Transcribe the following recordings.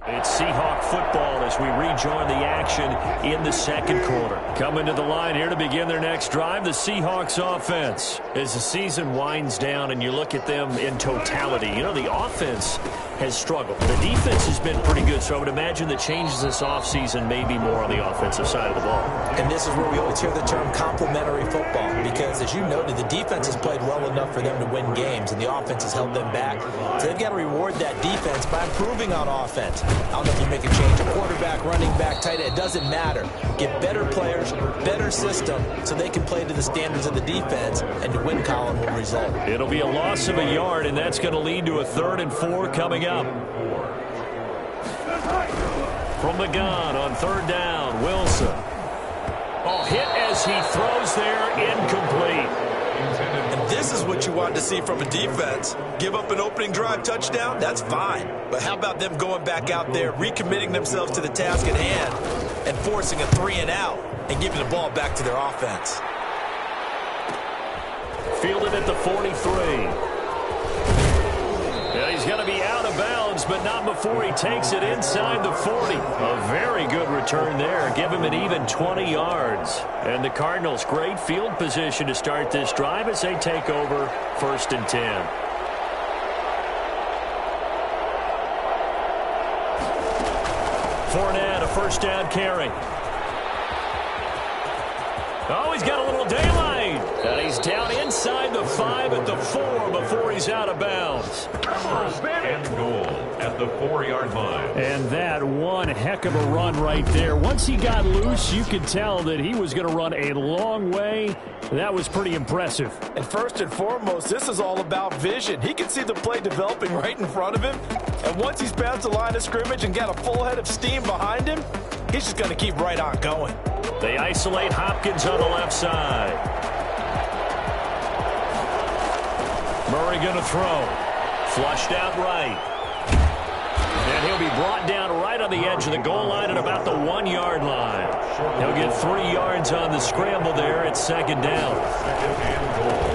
It's Seahawk football as we rejoin the action in the second quarter. Coming to the line here to begin their next drive, the Seahawks offense. As the season winds down and you look at them in totality, you know, the offense has struggled. The defense has been pretty good, so I would imagine the changes this offseason may be more on the offensive side of the ball. And this is where we always hear the term complementary football because, as you noted, the defense has played well enough for them to win games, and the offense has held them back. So they've got to reward that defense by improving on offense. I don't know if you make a change, a quarterback, running back, tight end, it doesn't matter. Get better players, better system, so they can play to the standards of the defense, and the win column will result. It'll be a loss of a yard, and that's going to lead to a 3rd and 4 coming up. From the gun on 3rd down, Wilson. Oh, hit as he throws there, incomplete. And this is what you want to see from a defense. Give up an opening drive touchdown, that's fine. But how about them going back out there, recommitting themselves to the task at hand, and forcing a 3-and-out, and giving the ball back to their offense. Fielded at the 43. Yeah, he's going to be out of bounds, but not before he takes it inside the 40. A very good return there. Give him an even 20 yards. And the Cardinals, great field position to start this drive as they take over 1st and 10. Fournette, a 1st down carry. Oh, he's got a little daylight. And he's down inside the 5 at the 4 before he's out of bounds. 1st and goal at the 4-yard line. And that one heck of a run right there. Once he got loose, you could tell that he was going to run a long way. That was pretty impressive. And first and foremost, this is all about vision. He can see the play developing right in front of him. And once he's past the line of scrimmage and got a full head of steam behind him, he's just going to keep right on going. They isolate Hopkins on the left side. Murray going to throw. Flushed out right. And he'll be brought down right on the edge of the goal line at about the 1-yard line. He'll get 3 yards on the scramble there at 2nd down.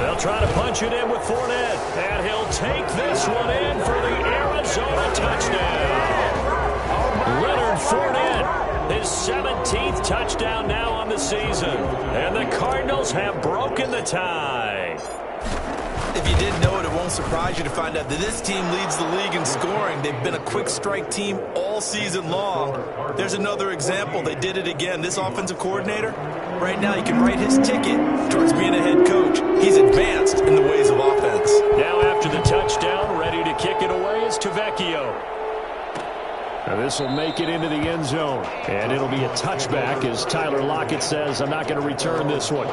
They'll try to punch it in with Fournette. And he'll take this one in for the Arizona touchdown. Leonard Fournette. His 17th touchdown now on the season. And the Cardinals have broken the tie. If you didn't know it, it won't surprise you to find out that this team leads the league in scoring. They've been a quick strike team all season long. There's another example. They did it again. This offensive coordinator, right now you can write his ticket towards being a head coach. He's advanced in the ways of offense. Now after the touchdown, ready to kick it away is Tavecchio. Now this will make it into the end zone. And it'll be a touchback as Tyler Lockett says, I'm not going to return this one.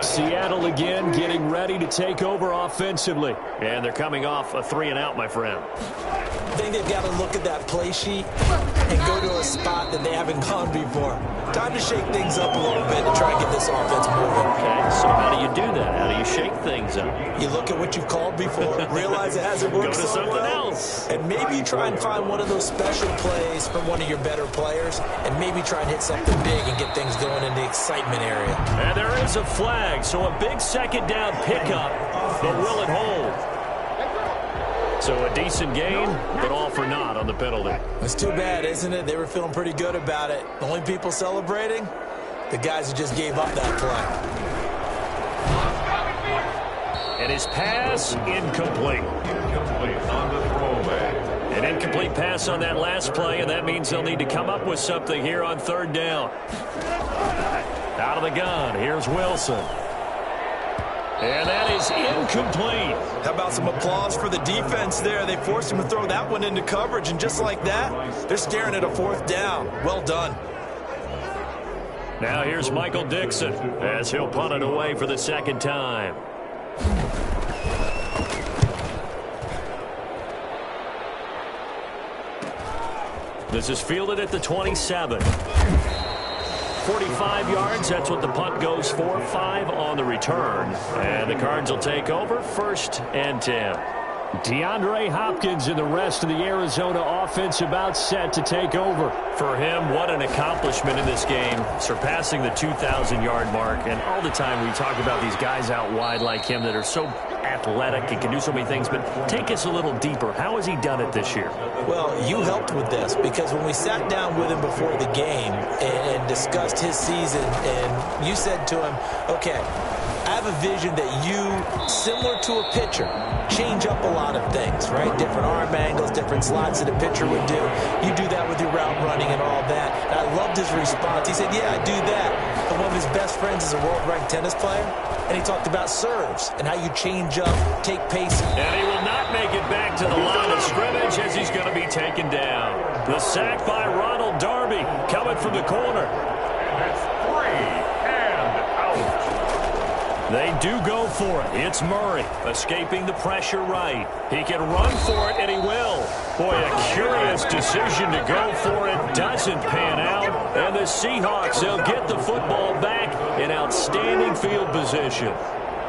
Seattle again getting ready to take over offensively. And they're coming off a 3-and-out, my friend. I think they've got to look at that play sheet and go to a spot that they haven't gone before. Time to shake things up a little bit to try and get this offense moving. Okay, so how do you do that? How do you shake things up? You look at what you've called before, realize it hasn't worked so well. Go to something else. And maybe you try and find one of those special plays from one of your better players, and maybe try and hit something big and get things going in the excitement area. And there is a flag, so a big 2nd down pickup, but will it hold? So a decent gain, but all for naught on the penalty. It's too bad, isn't it? They were feeling pretty good about it. The only people celebrating, the guys who just gave up that play. And his pass, incomplete. Incomplete on the throwaway. An incomplete pass on that last play, and that means they'll need to come up with something here on 3rd down. Out of the gun, here's Wilson. And that is incomplete. How about some applause for the defense there? They forced him to throw that one into coverage, and just like that, they're staring at a 4th down. Well done. Now here's Michael Dixon as he'll punt it away for the 2nd time. This is fielded at the 27. 45 yards, that's what the punt goes for. 5 on the return. And the Cards will take over 1st and 10. DeAndre Hopkins and the rest of the Arizona offense about set to take over. For him, what an accomplishment in this game, surpassing the 2,000-yard mark. And all the time we talk about these guys out wide like him that are so athletic and can do so many things. But take us a little deeper. How has he done it this year? Well, you helped with this because when we sat down with him before the game and discussed his season, and you said to him, okay, I have a vision that you, similar to a pitcher, change up a lot of things, right? Different arm angles, different slots that a pitcher would do. You do that with your route running and all that. And I loved his response. He said, yeah, I do that. But one of his best friends is a world-ranked tennis player, and he talked about serves and how you change up, take pace. And he will not make it back to the line of scrimmage as he's going to be taken down. The sack by Ronald Darby coming from the corner. It's 3 and out. They do go for it. It's Murray escaping the pressure right. He can run for it, and he will. Boy, a curious decision to go for it. Doesn't pan out. And the Seahawks, they'll get the football back in outstanding field position.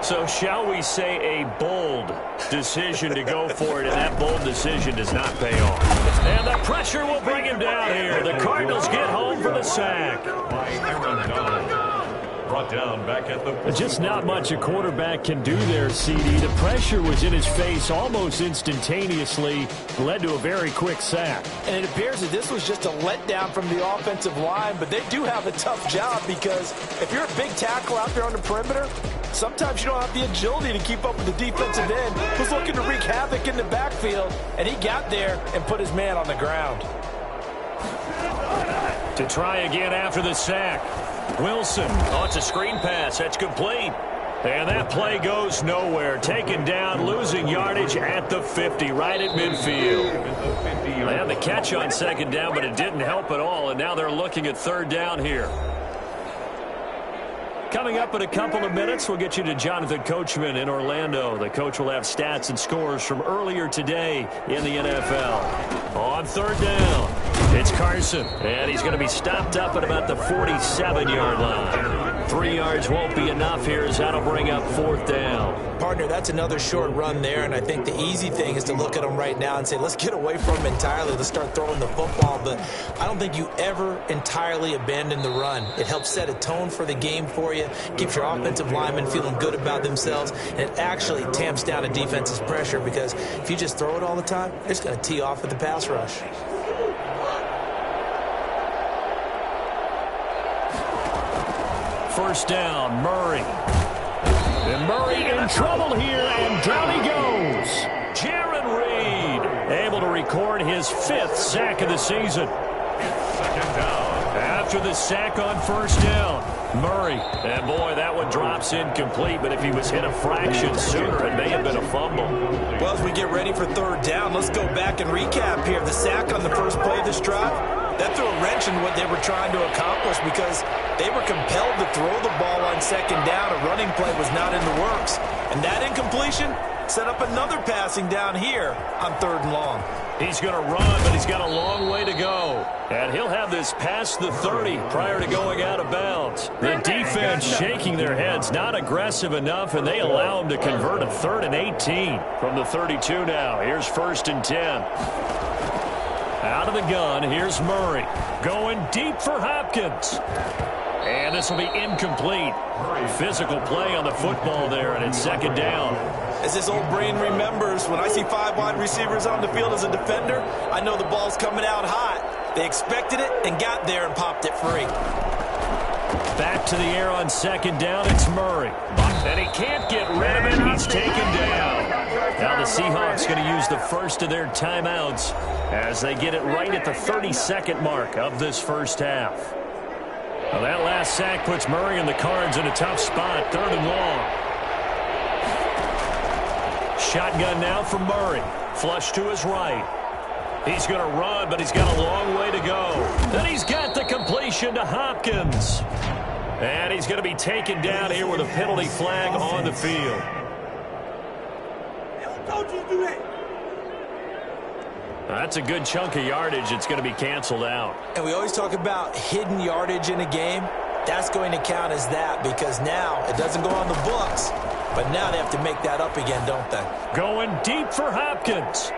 So shall we say a bold decision to go for it, and that bold decision does not pay off. And the pressure will bring him down here. The Cardinals get home for the sack. By Aaron Donald. Brought down back at the... Just not much a quarterback can do there, CD. The pressure was in his face almost instantaneously, led to a very quick sack. And it appears that this was just a letdown from the offensive line, but they do have a tough job because if you're a big tackle out there on the perimeter, sometimes you don't have the agility to keep up with the defensive end who's looking to wreak havoc in the backfield, and he got there and put his man on the ground. To try again after the sack. Wilson, it's a screen pass. That's complete. And that play goes nowhere. Taken down, losing yardage at the 50, right at midfield. They had the catch on second down, but it didn't help at all. And now they're looking at third down here. Coming up in a couple of minutes, we'll get you to Jonathan Coachman in Orlando. The coach will have stats and scores from earlier today in the NFL. On third down, it's Carson, and he's going to be stopped up at about the 47-yard line. 3 yards won't be enough here as that'll bring up fourth down. Partner, that's another short run there, and I think the easy thing is to look at them right now and say, let's get away from them entirely. Let's start throwing the football, but I don't think you ever entirely abandon the run. It helps set a tone for the game for you, keeps your offensive linemen feeling good about themselves, and it actually tamps down a defense's pressure because if you just throw it all the time, it's going to tee off with the pass rush. First down, Murray. And Murray in trouble here, and down he goes. Jaron Reed able to record his 5th sack of the season. Second down. After the sack on first down, Murray. And boy, that one drops incomplete, but if he was hit a fraction sooner, it may have been a fumble. Well, as we get ready for third down, let's go back and recap here. The sack on the first play of this drive, that threw a wrench in what they were trying to accomplish because they were compelled to throw the ball on second down. A running play was not in the works. And that incompletion set up another passing down here on third and long. He's going to run, but he's got a long way to go. And he'll have this past the 30 prior to going out of bounds. The defense shaking their heads, not aggressive enough, and they allow him to convert a 3rd and 18 from the 32 now. Here's 1st and 10. Out of the gun, here's Murray. Going deep for Hopkins. And this will be incomplete. Physical play on the football there, and it's second down. As his old brain remembers, when I see 5 wide receivers on the field as a defender, I know the ball's coming out hot. They expected it and got there and popped it free. Back to the air on second down, it's Murray. And he can't get rid of it. He's taken down. Now the Seahawks going to use the first of their timeouts as they get it right at the 32nd mark of this first half. Well, that last sack puts Murray and the Cards in a tough spot, 3rd and long. Shotgun now from Murray. Flush to his right. He's going to run, but he's got a long way to go. Then he's got the completion to Hopkins. And he's going to be taken down here with a penalty flag on the field. Don't you do that. That's a good chunk of yardage. It's going to be canceled out. And we always talk about hidden yardage in a game. That's going to count as that because now it doesn't go on the books. But now they have to make that up again, don't they? Going deep for Hopkins.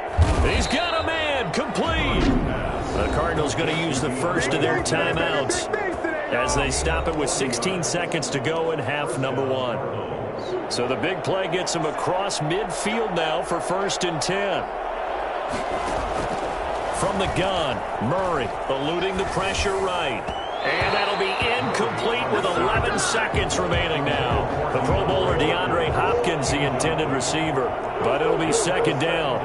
He's got a man, complete. The Cardinals going to use the first of their timeouts as they stop it with 16 seconds to go in half number 1. So the big play gets him across midfield now for 1st and 10. From the gun, Murray eluding the pressure right. And that'll be incomplete with 11 seconds remaining now. The Pro Bowler DeAndre Hopkins, the intended receiver. But it'll be 2nd down.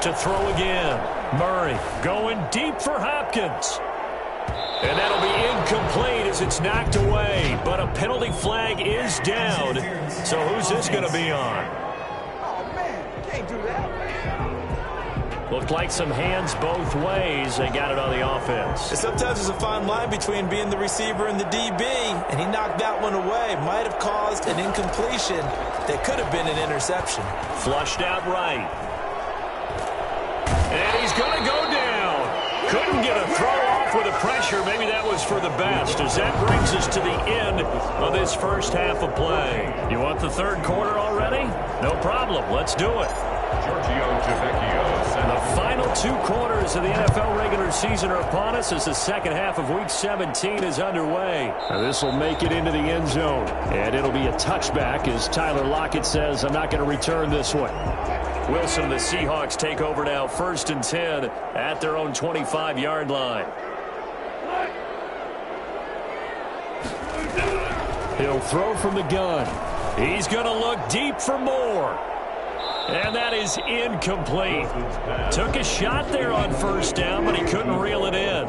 To throw again. Murray going deep for Hopkins. And that'll be incomplete as it's knocked away. But a penalty flag is down. So who's this going to be on? Oh, man, can't do that. Looked like some hands both ways. They got it on the offense. And sometimes there's a fine line between being the receiver and the DB, and he knocked that one away. Might have caused an incompletion that could have been an interception. Flushed out right. And he's going to go down. Couldn't get a throw off with the pressure. Maybe that was for the best, as that brings us to the end of this first half of play. You want the 3rd quarter already? No problem. Let's do it. Giorgio Javecchio. The final 2 quarters of the NFL regular season are upon us as the second half of Week 17 is underway. This will make it into the end zone, and it'll be a touchback as Tyler Lockett says, I'm not going to return this one. Wilson, the Seahawks take over now, 1st and 10 at their own 25-yard line. He'll throw from the gun. He's going to look deep for more. And that is incomplete. Took a shot there on 1st down, but he couldn't reel it in.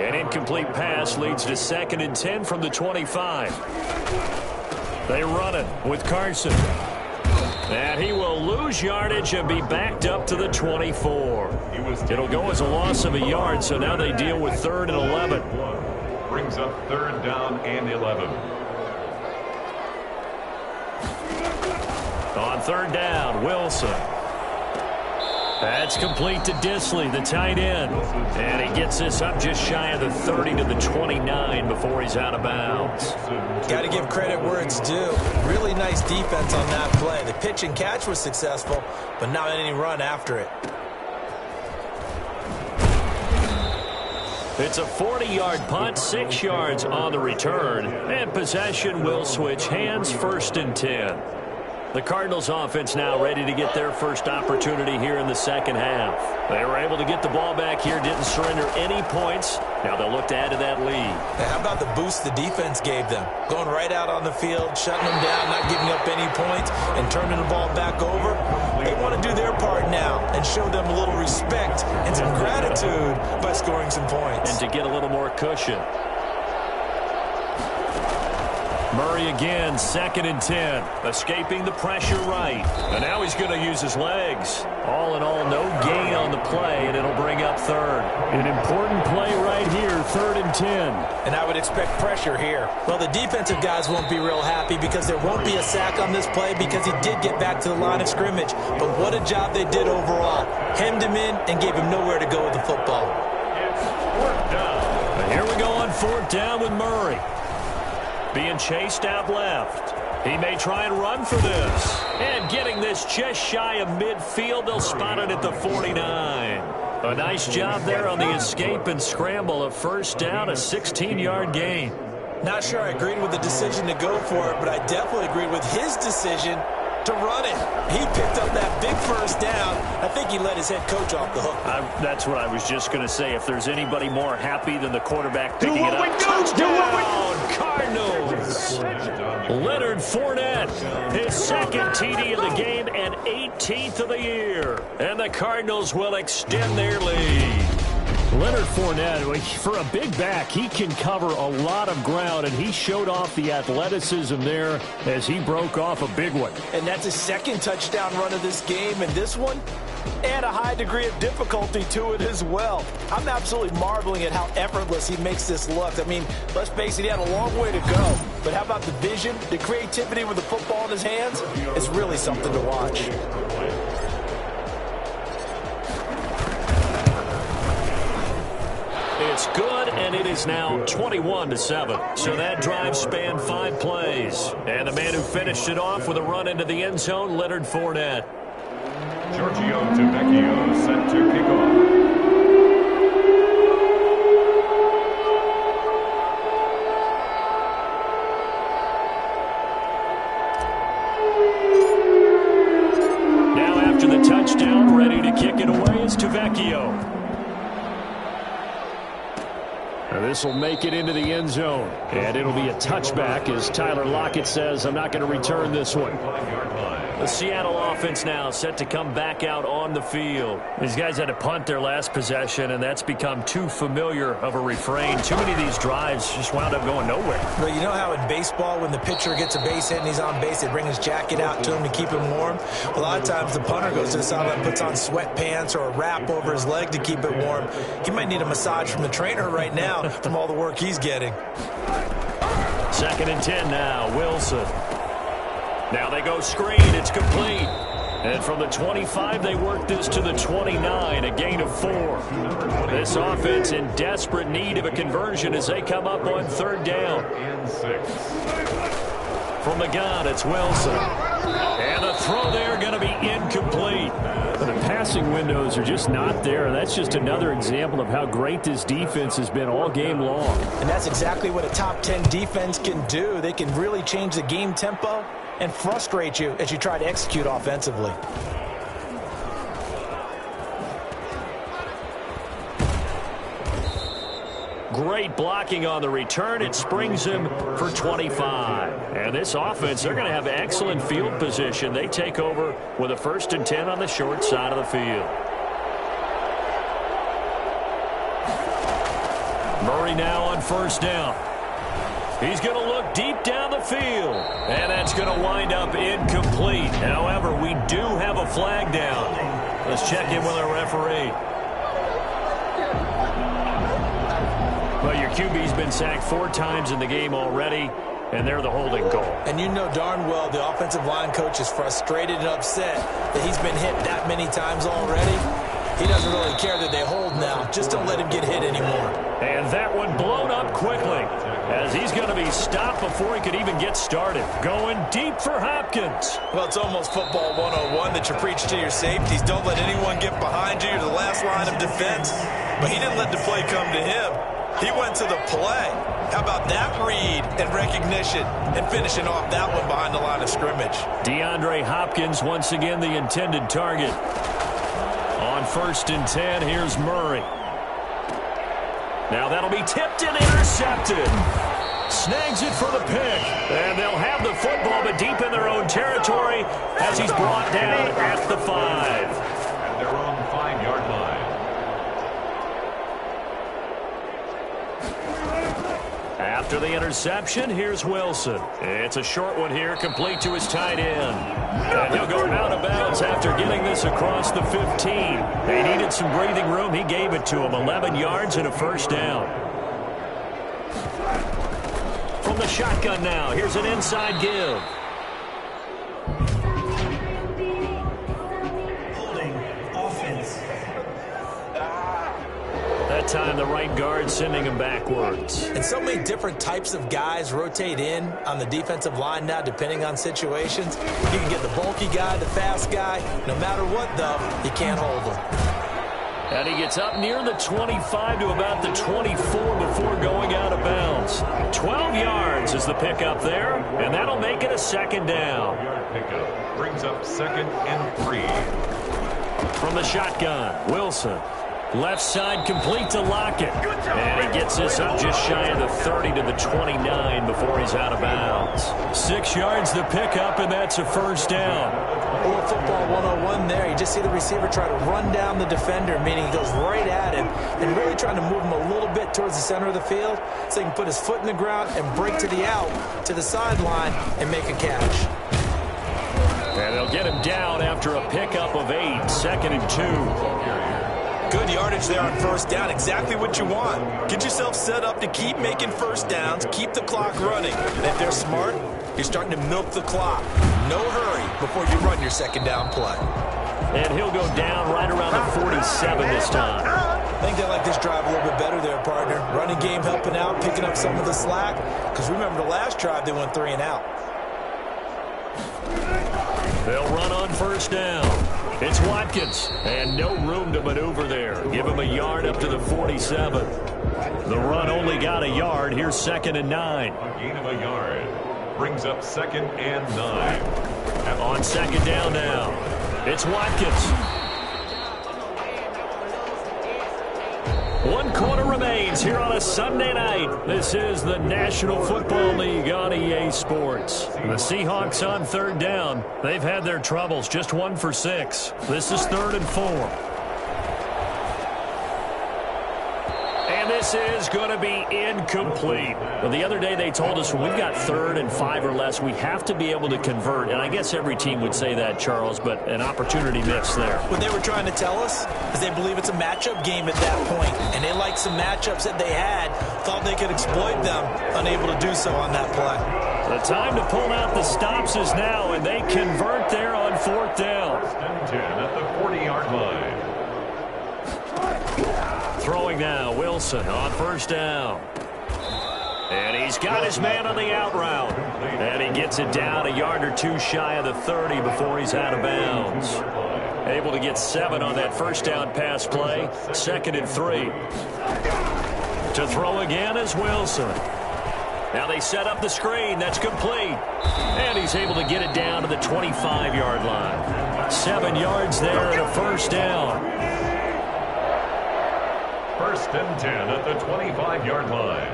An incomplete pass leads to 2nd and 10 from the 25. They run it with Carson. And he will lose yardage and be backed up to the 24. It'll go as a loss of a yard, so now they deal with 3rd and 11. Brings up 3rd down and 11. On 3rd down, Wilson. That's complete to Disley, the tight end. And he gets this up just shy of the 30 to the 29 before he's out of bounds. Got to give credit where it's due. Really nice defense on that play. The pitch and catch was successful, but not any run after it. It's a 40-yard punt, 6 yards on the return. And possession will switch hands, 1st and 10. The Cardinals offense now ready to get their first opportunity here in the second half. They were able to get the ball back here, didn't surrender any points. Now they'll look to add to that lead. Now, how about the boost the defense gave them? Going right out on the field, shutting them down, not giving up any points, and turning the ball back over. They want to do their part now and show them a little respect and some gratitude by scoring some points. And to get a little more cushion. Murray again, 2nd and 10. Escaping the pressure right. And now he's going to use his legs. All in all, no gain on the play, and it'll bring up 3rd. An important play right here, 3rd and 10. And I would expect pressure here. Well, the defensive guys won't be real happy because there won't be a sack on this play because he did get back to the line of scrimmage. But what a job they did overall. Hemmed him in and gave him nowhere to go with the football. And here we go on 4th down with Murray. Being chased out left. He may try and run for this. And getting this just shy of midfield, they'll spot it at the 49. A nice job there on the escape and scramble. A 1st down, a 16-yard gain. Not sure I agreed with the decision to go for it, but I definitely agreed with his decision to run it. He picked up that big 1st down. I think he let his head coach off the hook. That's what I was just going to say. If there's anybody more happy than the quarterback picking it up. Touchdown, Cardinals. Leonard Fournette, his 2nd TD of the game and 18th of the year. And the Cardinals will extend their lead. Leonard Fournette, for a big back, he can cover a lot of ground, and he showed off the athleticism there as he broke off a big one. And that's his 2nd touchdown run of this game, and this one, add a high degree of difficulty to it as well. I'm absolutely marveling at how effortless he makes this look. I mean, let's face it, he had a long way to go. But how about the vision, the creativity with the football in his hands? It's really something to watch. It's good and it is now 21-7. So that drive spanned 5 plays. And the man who finished it off with a run into the end zone, Leonard Fournette. Giorgio Tavecchio set to kick off. After the touchdown, ready to kick it away is Tavecchio. This will make it into the end zone. And it'll be a touchback as Tyler Lockett says, I'm not going to return this one. The Seattle offense now set to come back out on the field. These guys had to punt their last possession, and that's become too familiar of a refrain. Too many of these drives just wound up going nowhere. Well, you know how in baseball, when the pitcher gets a base hit and he's on base, they bring his jacket out to him to keep him warm? A lot of times the punter goes to the sideline, puts on sweatpants or a wrap over his leg to keep it warm. He might need a massage from the trainer right now from all the work he's getting. 2nd and 10 now, Wilson. Now they go screen. It's complete. And from the 25, they work this to the 29, a gain of 4. This offense in desperate need of a conversion as they come up on 3rd down. From the gun, it's Wilson. And the throw there going to be incomplete. The passing windows are just not there. That's just another example of how great this defense has been all game long. And that's exactly what a top 10 defense can do. They can really change the game tempo and frustrate you as you try to execute offensively. Great blocking on the return. It springs him for 25. And this offense, they're going to have excellent field position. They take over with a 1st and 10 on the short side of the field. Murray now on 1st down. He's going to look deep down the field. And that's going to wind up incomplete. However, we do have a flag down. Let's check in with our referee. Well, your QB's been sacked 4 times in the game already, and they're the holding goal. And you know darn well the offensive line coach is frustrated and upset that he's been hit that many times already. He doesn't really care that they hold now. Just don't let him get hit anymore. And that one blown up quickly as he's going to be stopped before he could even get started. Going deep for Hopkins. Well, it's almost football 101 that you preach to your safeties. Don't let anyone get behind you. You're the last line of defense. But he didn't let the play come to him. He went to the play. How about that read and recognition and finishing off that one behind the line of scrimmage? DeAndre Hopkins once again the intended target. On 1st and 10, here's Murray. Now that'll be tipped and intercepted. Snags it for the pick. And they'll have the football, but deep in their own territory as he's brought down at the 5. At their own 5-yard line. After the interception, here's Wilson. It's a short one here, complete to his tight end. And he'll go out of bounds after getting this across the 15. They needed some breathing room. He gave it to him. 11 yards and a 1st down. From the shotgun now, here's an inside give. That time the right guard sending him backwards. And so many different types of guys rotate in on the defensive line now depending on situations. You can get the bulky guy, the fast guy. No matter what, though, you can't hold him. And he gets up near the 25 to about the 24 before going out of bounds. 12 yards is the pickup there, and that'll make it a 2nd down. Pickup brings up 2nd and 3. From the shotgun, Wilson. Left side complete to Lockett. And he gets this up just shy of the 30 to the 29 before he's out of bounds. 6 yards the pickup, and that's a 1st down. A little football 101 there. You just see the receiver try to run down the defender, meaning he goes right at him and really trying to move him a little bit towards the center of the field so he can put his foot in the ground and break to the out, to the sideline, and make a catch. And they'll get him down after a pickup of 8, 2nd and 2. Good yardage there on 1st down. Exactly what you want. Get yourself set up to keep making 1st downs, keep the clock running. And if they're smart, you're starting to milk the clock. No hurry before you run your 2nd down play. And he'll go down right around the 47 this time. I think they like this drive a little bit better there, partner. Running game helping out, picking up some of the slack. Because remember, the last drive, they went 3 and out. They'll run on first down. It's Watkins, and no room to maneuver there. Give him a yard up to the 47. The run only got a yard. Here's 2nd and 9. A gain of a yard. Brings up 2nd and 9. On 2nd down now, it's Watkins. 1 quarter remains here on a Sunday night. This is the National Football League on EA Sports. The Seahawks on 3rd down. They've had their troubles, just 1 for 6. This is 3rd and 4. And this is going to be incomplete. Well, the other day they told us when we've got 3rd and 5 or less, we have to be able to convert. And I guess every team would say that, Charles, but an opportunity missed there. What they were trying to tell us is they believe it's a matchup game at that point. And they liked some matchups that they had, thought they could exploit them, unable to do so on that play. The time to pull out the stops is now, and they convert there on 4th down. 10 at the 40-yard line. Throwing now, Wilson on 1st down. And he's got his man on the out route. And he gets it down a yard or 2 shy of the 30 before he's out of bounds. Able to get 7 on that 1st down pass play. 2nd and 3. To throw again is Wilson. Now they set up the screen. That's complete. And he's able to get it down to the 25-yard line. 7 yards there and a 1st down. 1st and 10 at the 25-yard line.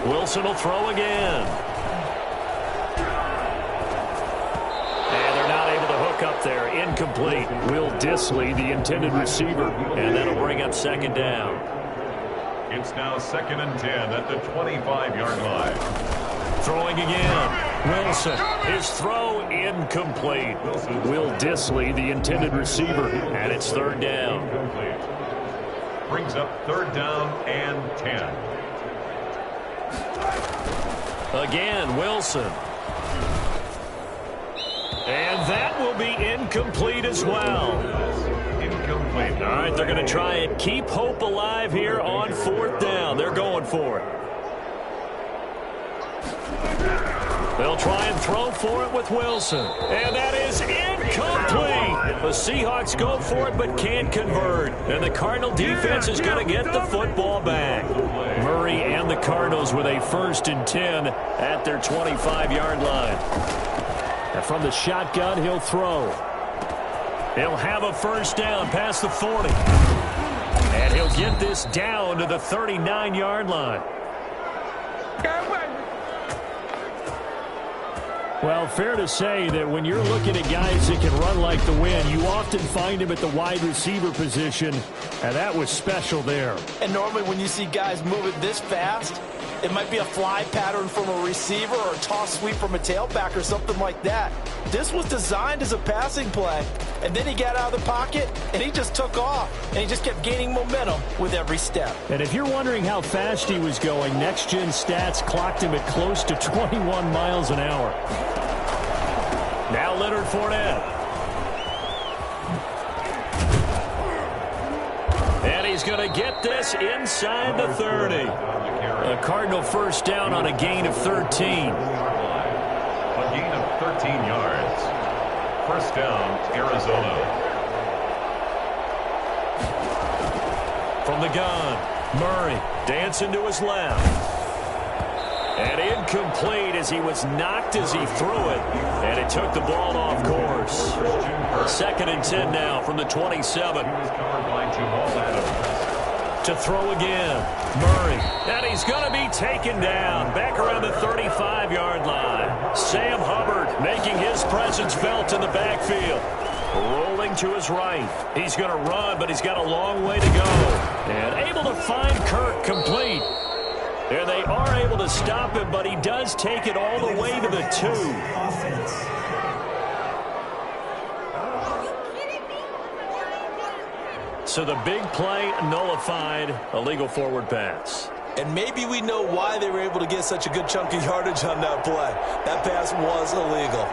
Wilson will throw again. And they're not able to hook up there. Incomplete. Will Dissly, the intended receiver. And that'll bring up 2nd down. It's now 2nd and 10 at the 25-yard line. Throwing again. Wilson. His throw incomplete. Will Dissly, the intended receiver. And it's 3rd down. Incomplete. Brings up 3rd down and 10. Again, Wilson. And that will be incomplete as well. Incomplete. All right, they're going to try and keep hope alive here on 4th down. They're going for it. They'll try and throw for it with Wilson. And that is incomplete. The Seahawks go for it but can't convert. And the Cardinal defense is going to get the football back. Murray and the Cardinals with a 1st and 10 at their 25-yard line. And from the shotgun, he'll throw. He'll have a 1st down past the 40. And he'll get this down to the 39-yard line. Well, fair to say that when you're looking at guys that can run like the wind, you often find him at the wide receiver position, and that was special there. And normally when you see guys move it this fast, it might be a fly pattern from a receiver or a toss sweep from a tailback or something like that. This was designed as a passing play, and then he got out of the pocket, and he just took off, and he just kept gaining momentum with every step. And if you're wondering how fast he was going, Next Gen Stats clocked him at close to 21 miles an hour. Now Leonard Fournette. And he's going to get this inside the 30. A Cardinal 1st down on a gain of 13. A gain of 13 yards. 1st down, Arizona. From the gun, Murray dancing to his left. And incomplete as he was knocked as he threw it. And it took the ball off course. 2nd and 10 now from the 27. To throw again, Murray. And he's going to be taken down back around the 35-yard line. Sam Hubbard making his presence felt in the backfield. Rolling to his right. He's going to run, but he's got a long way to go. And able to find Kirk complete. And they are able to stop him, but he does take it all the way to the 2. So the big play nullified, illegal forward pass. And maybe we know why they were able to get such a good chunk of yardage on that play. That pass was illegal.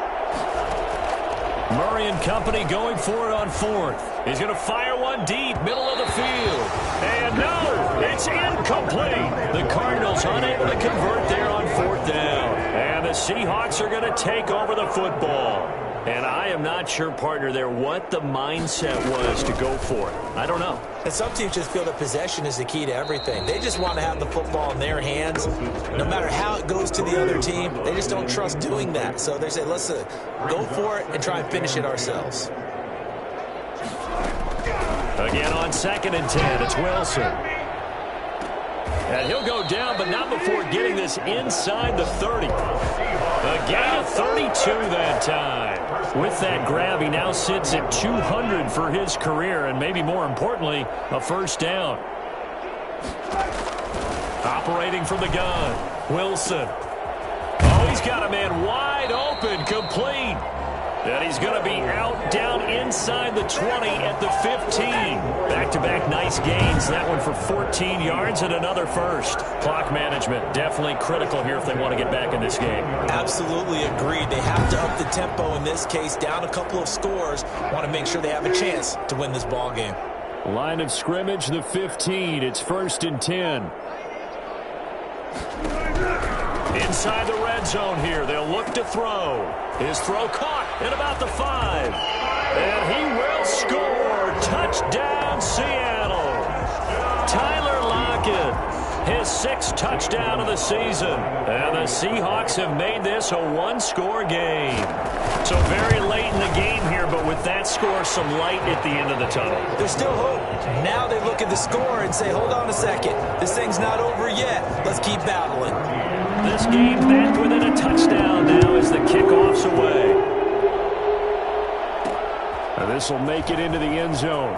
Murray and company going for it on fourth. He's going to fire one deep, middle of the field. And no, it's incomplete. The Cardinals unable to convert there on fourth down. And the Seahawks are going to take over the football. And I am not sure, partner, there what the mindset was to go for it. I don't know. And some teams just feel that possession is the key to everything. They just want to have the football in their hands. No matter how it goes to the other team, they just don't trust doing that. So they say, let's go for it and try and finish it ourselves. Again on 2nd and 10, it's Wilson. And he'll go down, but not before getting this inside the 30. A gain of 32 that time. With that grab, he now sits at 200 for his career, and maybe more importantly, a first down. Operating from the gun, Wilson. Oh, he's got a man wide open, complete. And he's going to be out down inside the 20 at the 15. Back-to-back nice gains. That one for 14 yards and another first. Clock management definitely critical here if they want to get back in this game. Absolutely agreed. They have to up the tempo in this case, down a couple of scores. Want to make sure they have a chance to win this ball game. Line of scrimmage, the 15. It's 1st and 10. Inside the red zone here. They'll look to throw. His throw caught at about the 5. And he will score. Touchdown, Seattle. Tyler Lockett, his 6th touchdown of the season. And the Seahawks have made this a one-score game. So very late in the game here, but with that score, some light at the end of the tunnel. There's still hope. Now they look at the score and say, hold on a second. This thing's not over yet. Let's keep battling. This game back within a touchdown now as the kickoff's away. And this will make it into the end zone.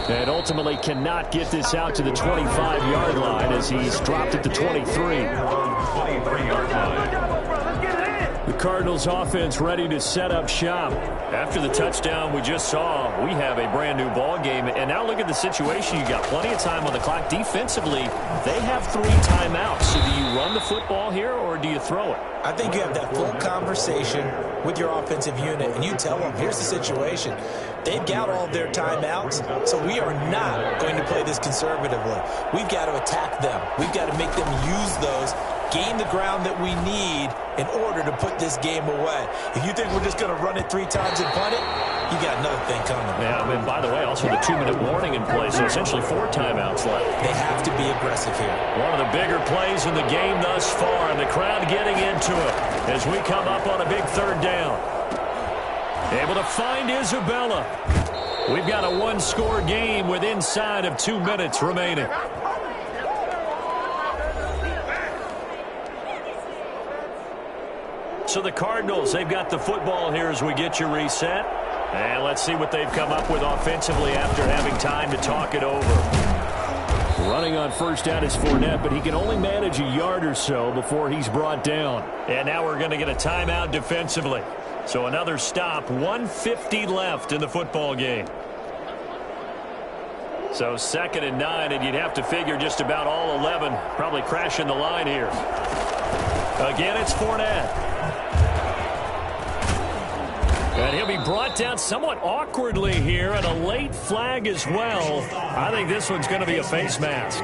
And ultimately cannot get this out to the 25-yard line as he's dropped at the 23. 23-yard line. The Cardinals offense ready to set up shop. After the touchdown we just saw, we have a brand new ball game. And now look at the situation. You got plenty of time on the clock. Defensively, they have 3 timeouts. So do you run the football here or do you throw it? I think you have that full conversation with your offensive unit, and you tell them, here's the situation. They've got all their timeouts, so we are not going to play this conservatively. We've got to attack them. We've got to make them use those, gain the ground that we need in order to put this game away. If you think we're just going to run it 3 times and punt it, you got another thing coming. Yeah, and by the way, also the 2-minute warning in place, so essentially 4 timeouts left. They have to be aggressive here. One of the bigger plays in the game thus far, and the crowd getting into it as we come up on a big 3rd down. Able to find Isabella. We've got a one-score game with inside of 2 minutes remaining. So the Cardinals, they've got the football here as we get you reset. And let's see what they've come up with offensively after having time to talk it over. Running on first down is Fournette, but he can only manage a yard or so before he's brought down. And now we're going to get a timeout defensively. So another stop, 1:50 left in the football game. So 2nd and 9, and you'd have to figure just about all 11 probably crashing the line here. Again, it's Fournette. And he'll be brought down somewhat awkwardly here, and a late flag as well. I think this one's going to be a face mask.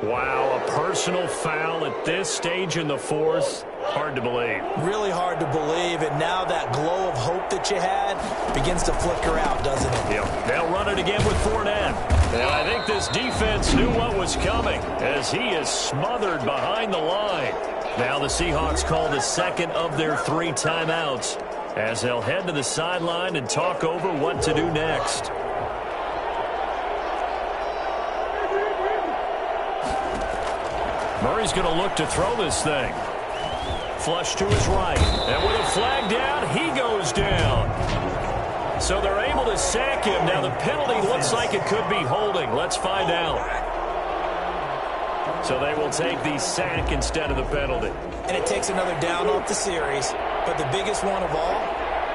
Wow, a personal foul at this stage in the 4th. Hard to believe. Really hard to believe, and now that glow of hope that you had begins to flicker out, doesn't it? Yep. They'll run it again with Fournette. And I think this defense knew what was coming as he is smothered behind the line. Now the Seahawks call the 2nd of their 3 timeouts as they'll head to the sideline and talk over what to do next. Murray's going to look to throw this thing. Flush to his right. And with a flag down, he goes down. So they're able to sack him. Now the penalty looks like it could be holding. Let's find out. So they will take the sack instead of the penalty. And it takes another down off the series. But the biggest one of all,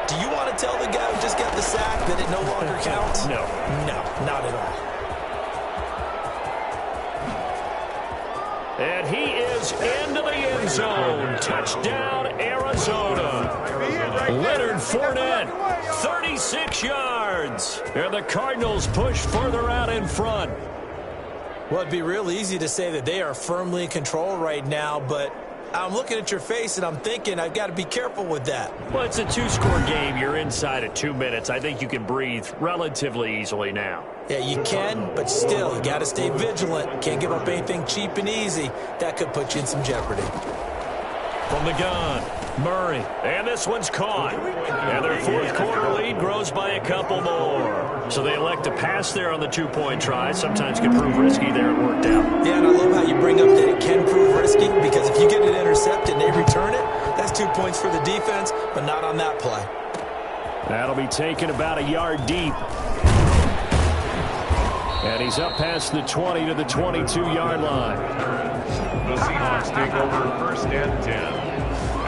do you want to tell the guy who just got the sack that it no longer counts? No. No, not at all. And he is into the end zone. Touchdown, Arizona. Leonard Fournette, 36 yards. And the Cardinals push further out in front. Well, it'd be real easy to say that they are firmly in control right now, but I'm looking at your face and I'm thinking I've got to be careful with that. Well, it's a two-score game. You're inside of 2 minutes. I think you can breathe relatively easily now. Yeah, you can, but still, you got to stay vigilant. Can't give up anything cheap and easy. That could put you in some jeopardy. From the gun, Murray. And this one's caught. And their fourth quarter lead grows by a couple more. So they elect to pass there on the two-point try. Sometimes can prove risky there. It worked out. Yeah, and I love how you bring up that it can prove risky, because if you get it intercepted and they return it, that's 2 points for the defense, but not on that play. That'll be taken about a yard deep. And he's up past the 20 to the 22-yard line. The Seahawks take over first and 10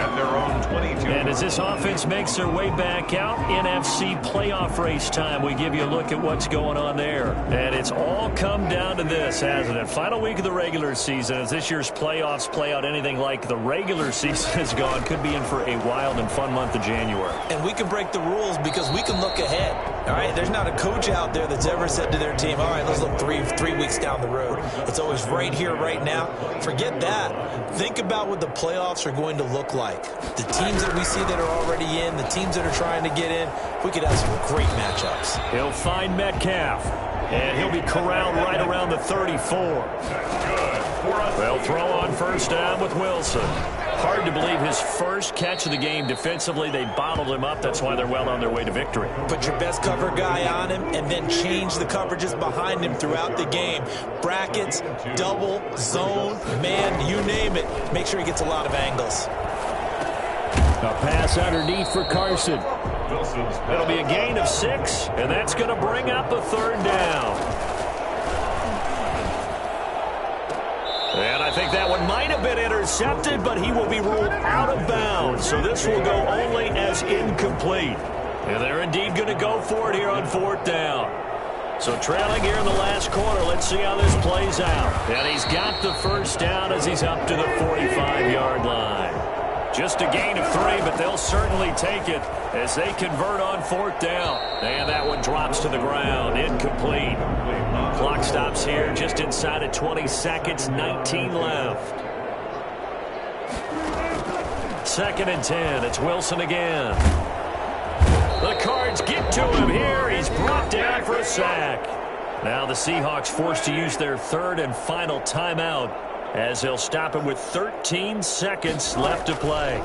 at their own 22. And as this offense makes their way back out, NFC playoff race time, we give you a look at what's going on there. And it's all come down to this, hasn't it? Final week of the regular season, as this year's playoffs play out anything like the regular season has gone, could be in for a wild and fun month of January. And we can break the rules because we can look ahead. All right, there's not a coach out there that's ever said to their team, all right, let's look three weeks down the road. It's always right here, right now. Forget that. Think about what the playoffs are going to look like. The teams that we see that are already in, the teams that are trying to get in, we could have some great matchups. He'll find Metcalf, and he'll be corralled right around the 34. They'll throw on first down with Wilson. Hard to believe his first catch of the game defensively. They bottled him up. That's why they're well on their way to victory. Put your best cover guy on him and then change the coverages behind him throughout the game. Brackets, double, zone, man, you name it. Make sure he gets a lot of angles. A pass underneath for Carson. It'll be a gain of 6, and that's going to bring up the third down. And I think that one might have been intercepted, but he will be ruled out of bounds. So this will go only as incomplete. And they're indeed going to go for it here on fourth down. So trailing here in the last quarter, let's see how this plays out. And he's got the first down as he's up to the 45-yard line. Just a gain of 3, but they'll certainly take it as they convert on fourth down. And that one drops to the ground, incomplete. Clock stops here just inside of 20 seconds, 19 left. 2nd and 10, it's Wilson again. The Cards get to him here. He's brought down for a sack. Now the Seahawks forced to use their third and final timeout as they'll stop him with 13 seconds left to play.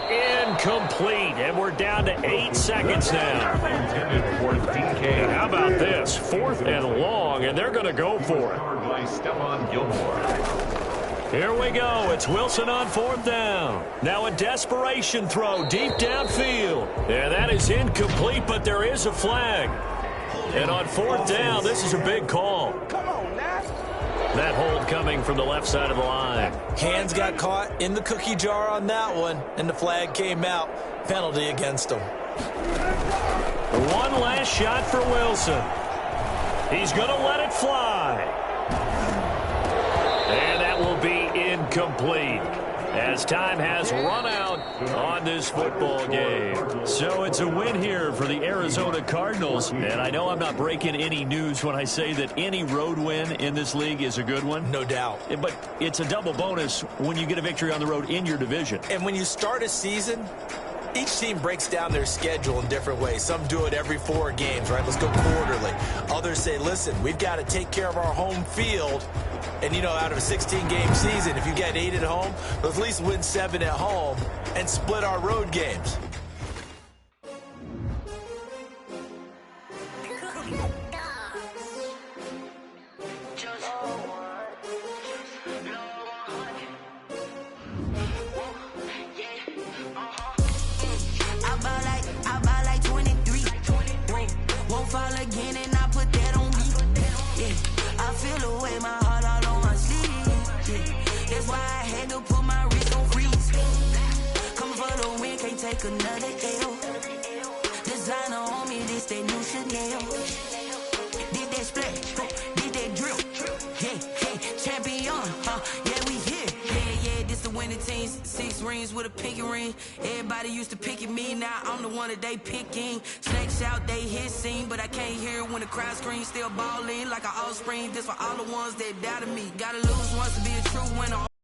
Incomplete, and we're down to 8 seconds now. Intended for DK. And how about this? 4th and long, and they're going to go for it. Powered by Stephon Gilmore. Here we go. It's Wilson on fourth down. Now a desperation throw deep downfield. And that is incomplete, but there is a flag. And on fourth down, this is a big call. Come on, now. That hold coming from the left side of the line. Hands got caught in the cookie jar on that one, and the flag came out. Penalty against him. One last shot for Wilson. He's going to let it fly. And that will be incomplete as time has run out on this football game. So it's a win here for the Arizona Cardinals. And I know I'm not breaking any news when I say that any road win in this league is a good one. No doubt. But it's a double bonus when you get a victory on the road in your division. And when you start a season, each team breaks down their schedule in different ways. Some do it every 4 games, right? Let's go quarterly. Others say, listen, we've got to take care of our home field. And, you know, out of a 16-game season, if you get 8 at home, let's at least win 7 at home and split our road games. Another L. Designer on me, this they new Chanel. Yeah, we here. Yeah, this the winning teams. 6 rings with a pinky ring. Everybody used to pick at me, now I'm the one that they picking. Snakes out, they hit scene, but I can't hear when the crowd screams. Still balling like an offspring. This for all the ones that doubted me. Gotta lose once to be a true winner.